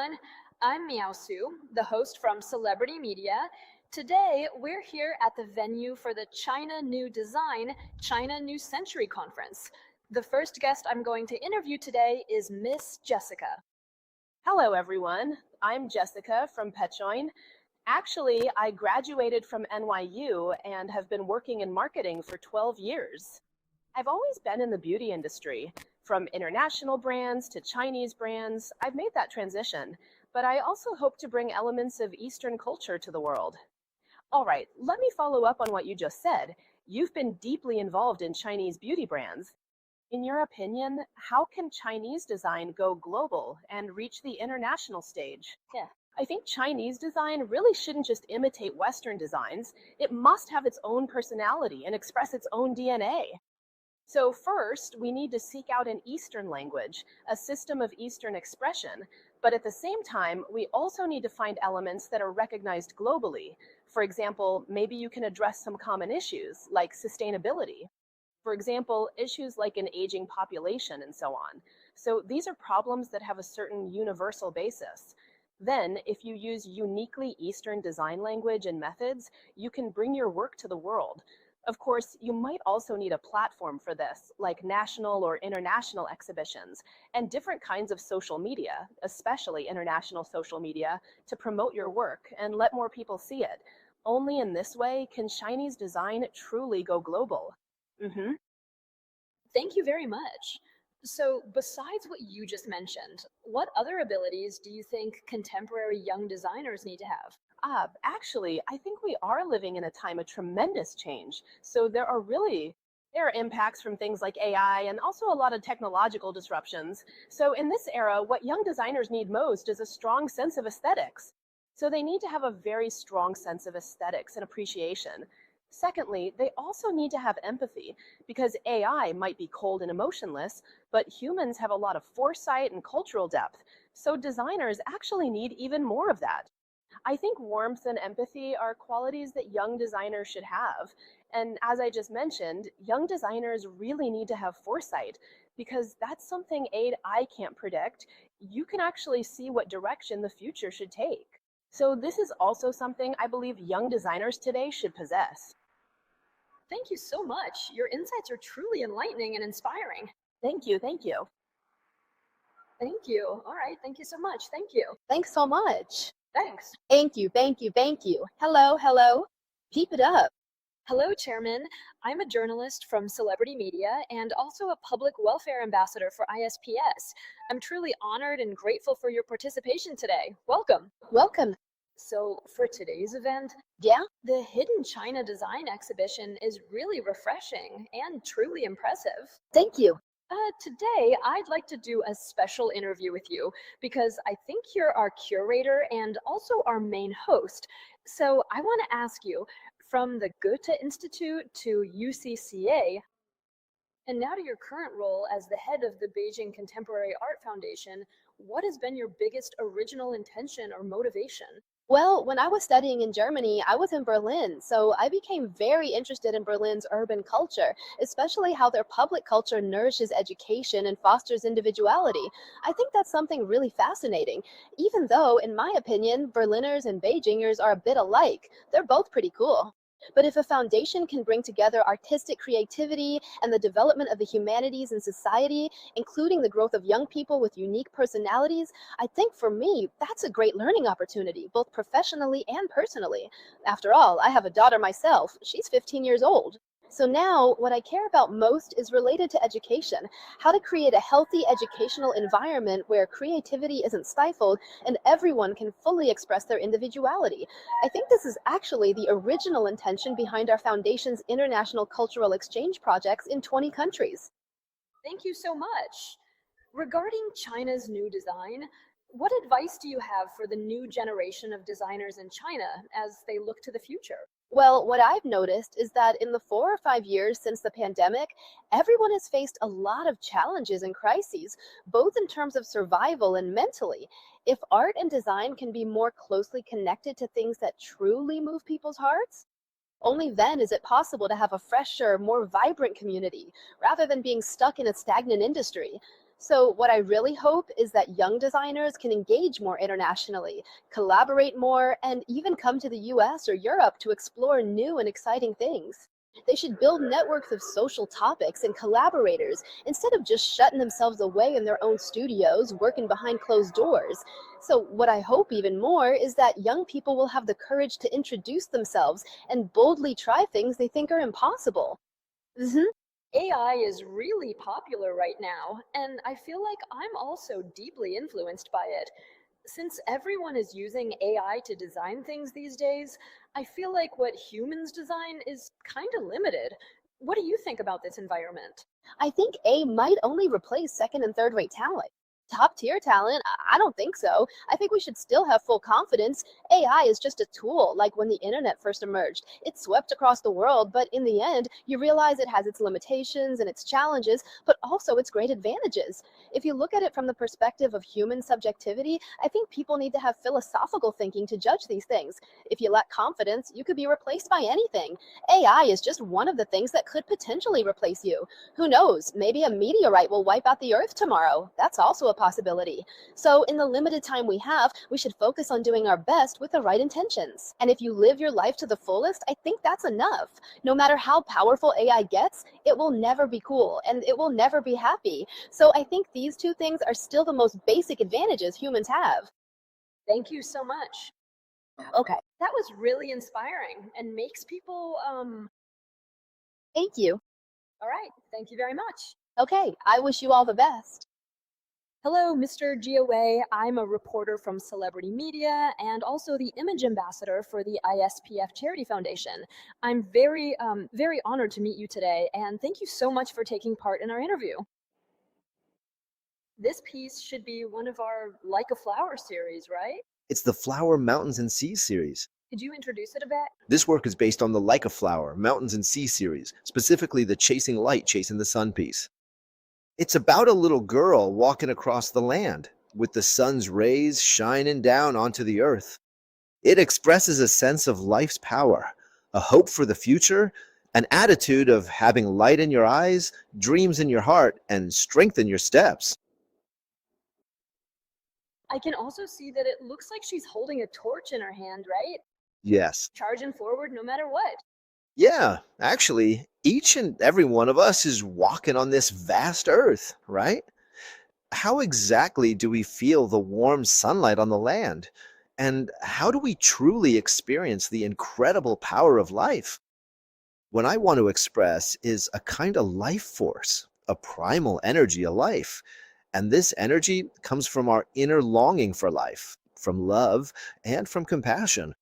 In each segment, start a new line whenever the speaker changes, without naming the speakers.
everyone. I'm Miao Su, the host from Celebrity Media. Today, we're here at the venue for the China New Design, China New Century Conference. The first guest I'm going to interview today is Miss Jessica.
Hello, everyone. I'm Jessica from Pechoin. Actually, I graduated from NYU and have been working in marketing for 12 years. I've always been in the beauty industry. From international brands to Chinese brands, I've made that transition, but I also hope to bring elements of Eastern culture to the world. All right, let me follow up on what you just said. You've been deeply involved in Chinese beauty brands. In your opinion, how can Chinese design go global and reach the international stage?
Yeah.
I think Chinese design really shouldn't just imitate Western designs. It must have its own personality and express its own DNA. So first, we need to seek out an Eastern language, a system of Eastern expression, but at the same time, we also need to find elements that are recognized globally. For example, maybe you can address some common issues, like sustainability. For example, issues like an aging population and so on. So these are problems that have a certain universal basis. Then, if you use uniquely Eastern design language and methods, you can bring your work to the world. Of course, you might also need a platform for this, like national or international exhibitions, and different kinds of social media, especially international social media, to promote your work and let more people see it. Only in this way can Chinese design truly go global.
Thank you very much. So, besides what you just mentioned, what other abilities do you think contemporary young designers need to have?
Actually, I think we are living in a time of tremendous change. So there are impacts from things like AI and also a lot of technological disruptions. So in this era, what young designers need most is a strong sense of aesthetics. So they need to have a very strong sense of aesthetics and appreciation. Secondly, they also need to have empathy because AI might be cold and emotionless, but humans have a lot of foresight and cultural depth. So designers actually need even more of that. I think warmth and empathy are qualities that young designers should have. And as I just mentioned, young designers really need to have foresight because that's something AI can't predict. You can actually see what direction the future should take. So this is also something I believe young designers today should possess.
Thank you so much. Your insights are truly enlightening and inspiring.
Thank you, thank you.
Thank you. All right, thank you so much. Thank you.
Thanks so much.
Thanks.
Thank you, thank you, thank you. Hello, hello. Keep it up.
Hello, Chairman. I'm a journalist from Celebrity Media and also a public welfare ambassador for ISPS. I'm truly honored and grateful for your participation today. Welcome.
Welcome.
So, for today's event,
Yeah?
the Hidden China Design exhibition is really refreshing and truly impressive.
Thank you.
Today, I'd like to do a special interview with you because I think you're our curator and also our main host. So I want to ask you, from the Goethe Institute to UCCA, and now to your current role as the head of the Beijing Contemporary Art Foundation, what has been your biggest original intention or motivation?
Well, when I was studying in Germany, I was in Berlin, so I became very interested in Berlin's urban culture, especially how their public culture nourishes education and fosters individuality. I think that's something really fascinating, even though, in my opinion, Berliners and Beijingers are a bit alike. They're both pretty cool. But if a foundation can bring together artistic creativity and the development of the humanities in society, including the growth of young people with unique personalities, I think for me, that's a great learning opportunity, both professionally and personally. After all, I have a daughter myself. She's 15 years old. So now, what I care about most is related to education, how to create a healthy educational environment where creativity isn't stifled and everyone can fully express their individuality. I think this is actually the original intention behind our foundation's international cultural exchange projects in 20 countries.
Thank you so much. Regarding China's new design, what advice do you have for the new generation of designers in China as they look to the future?
Well, what I've noticed is that in the 4 or 5 years since the pandemic, everyone has faced a lot of challenges and crises, both in terms of survival and mentally. If art and design can be more closely connected to things that truly move people's hearts, only then is it possible to have a fresher, more vibrant community, rather than being stuck in a stagnant industry. So, what I really hope is that young designers can engage more internationally, collaborate more, and even come to the US or Europe to explore new and exciting things. They should build networks of social topics and collaborators instead of just shutting themselves away in their own studios, working behind closed doors. So, what I hope even more is that young people will have the courage to introduce themselves and boldly try things they think are impossible. Mhm.
AI is really popular right now, and I feel like I'm also deeply influenced by it. Since everyone is using AI to design things these days, I feel like what humans design is kind of limited. What do you think about this environment?
I think A might only replace second and third rate talent. Top tier talent? I don't think so. I think we should still have full confidence. AI is just a tool, like when the internet first emerged. It swept across the world, but in the end, you realize it has its limitations and its challenges, but also its great advantages. If you look at it from the perspective of human subjectivity, I think people need to have philosophical thinking to judge these things. If you lack confidence, you could be replaced by anything. AI is just one of the things that could potentially replace you. Who knows? Maybe a meteorite will wipe out the Earth tomorrow. That's also a possibility. So, in the limited time we have, we should focus on doing our best with the right intentions. And if you live your life to the fullest, I think that's enough. No matter how powerful AI gets, it will never be cool and it will never be happy. So, I think these two things are still the most basic advantages humans have.
Thank you so much.
Okay,
That was really inspiring and makes people,
thank you.
all right, thank you very much.
Okay, I wish you all the best.
Hello, Mr. Jia Wei. I'm a reporter from Celebrity Media and also the image ambassador for the ISPF Charity Foundation. I'm very honored to meet you today, and thank you so much for taking part in our interview. This piece should be one of our Like a Flower series, right?
It's the Flower, Mountains, and Sea series.
Could you introduce it a bit?
This work is based on the Like a Flower, Mountains, and Sea series, specifically the Chasing Light, Chasing the Sun piece. It's about a little girl walking across the land, with the sun's rays shining down onto the earth. It expresses a sense of life's power, a hope for the future, an attitude of having light in your eyes, dreams in your heart, and strength in your steps.
I can also see that it looks like she's holding a torch in her hand, right?
Yes.
Charging forward no matter what.
Yeah, actually, each and every one of us is walking on this vast earth, right? How exactly do we feel the warm sunlight on the land? And how do we truly experience the incredible power of life? What I want to express is a kind of life force, a primal energy of life. And this energy comes from our inner longing for life, from love, and from compassion.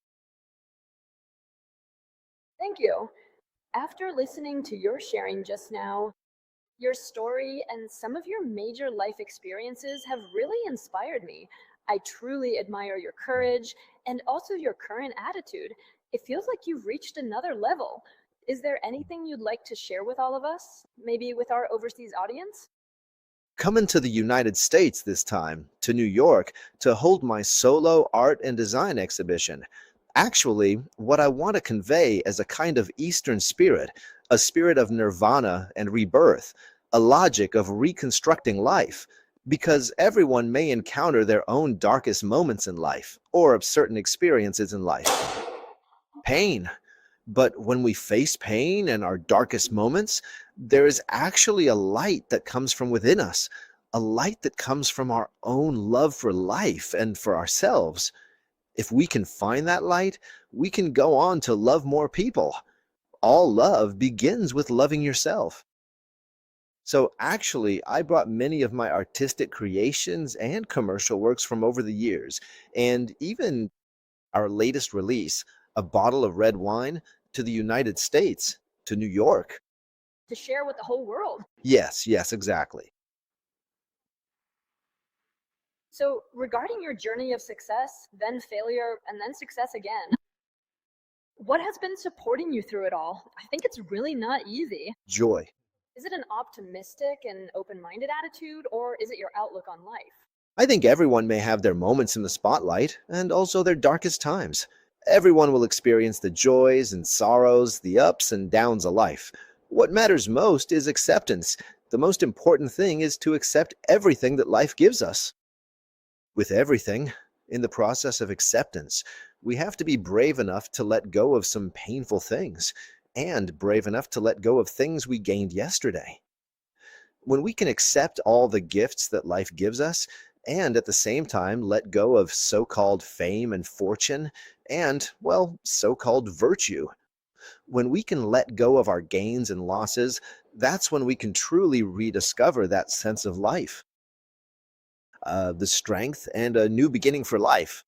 Thank you. After listening to your sharing just now, your story and some of your major life experiences have really inspired me. I truly admire your courage and also your current attitude. It feels like you've reached another level. Is there anything you'd like to share with all of us? Maybe with our overseas audience?
Coming to the United States this time, to New York, to hold my solo art and design exhibition. Actually, what I want to convey is a kind of Eastern spirit, a spirit of nirvana and rebirth, a logic of reconstructing life, because everyone may encounter their own darkest moments in life, or of certain experiences in life. Pain. But when we face pain and our darkest moments, there is actually a light that comes from within us, a light that comes from our own love for life and for ourselves. If we can find that light, we can go on to love more people. All love begins with loving yourself. So actually, I brought many of my artistic creations and commercial works from over the years, and even our latest release, a bottle of red wine, to the United States, to New York.
To share with the whole world.
Yes, exactly.
So, regarding your journey of success, then failure, and then success again, what has been supporting you through it all? I think it's really not easy.
Joy.
Is it an optimistic and open minded attitude, or is it your outlook on life?
I think everyone may have their moments in the spotlight and also their darkest times. Everyone will experience the joys and sorrows, the ups and downs of life. What matters most is acceptance, The most important thing is to accept everything that life gives us. With everything, in the process of acceptance, we have to be brave enough to let go of some painful things, and brave enough to let go of things we gained yesterday. When we can accept all the gifts that life gives us, and at the same time let go of so-called fame and fortune, and, well, so-called virtue, when we can let go of our gains and losses, that's when we can truly rediscover that sense of life, the strength, and a new beginning for life.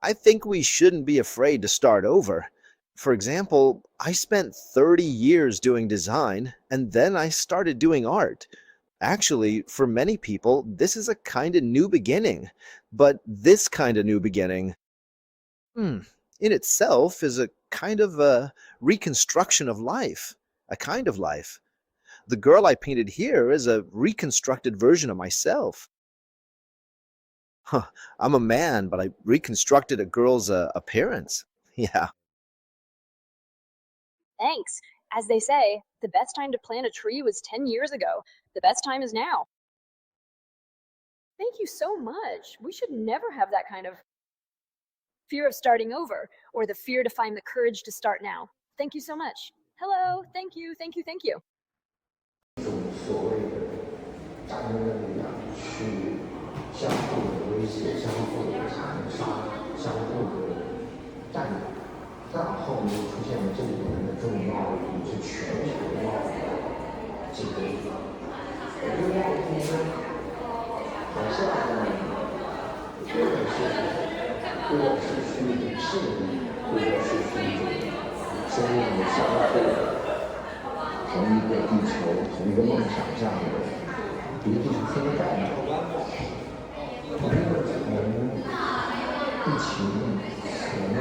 I think we shouldn't be afraid to start over. For example, I spent 30 years doing design, and then I started doing art. Actually, for many people, this is a kind of new beginning. But this kind of new beginning, in itself, is a kind of a reconstruction of life. A kind of life. The girl I painted here is a reconstructed version of myself. Huh, I'm a man, but I reconstructed a girl's appearance. Yeah.
Thanks. As they say, the best time to plant a tree was 10 years ago. The best time is now. Thank you so much. We should never have that kind of fear of starting over or the fear to find the courage to start now. Thank you so much. Hello. Thank you. Thank you. Thank you.
所谓的战争的力量去相互的威胁、相互的残杀、相互的占领，再往后面就出现了这一轮的重要的也是全球的贸易竞争。我觉得贸易竞争好像或者是去势力，或者是去一种生命的相互。同一个地球、同一个梦想这样的一个地球村的概念。我觉得从疫情前的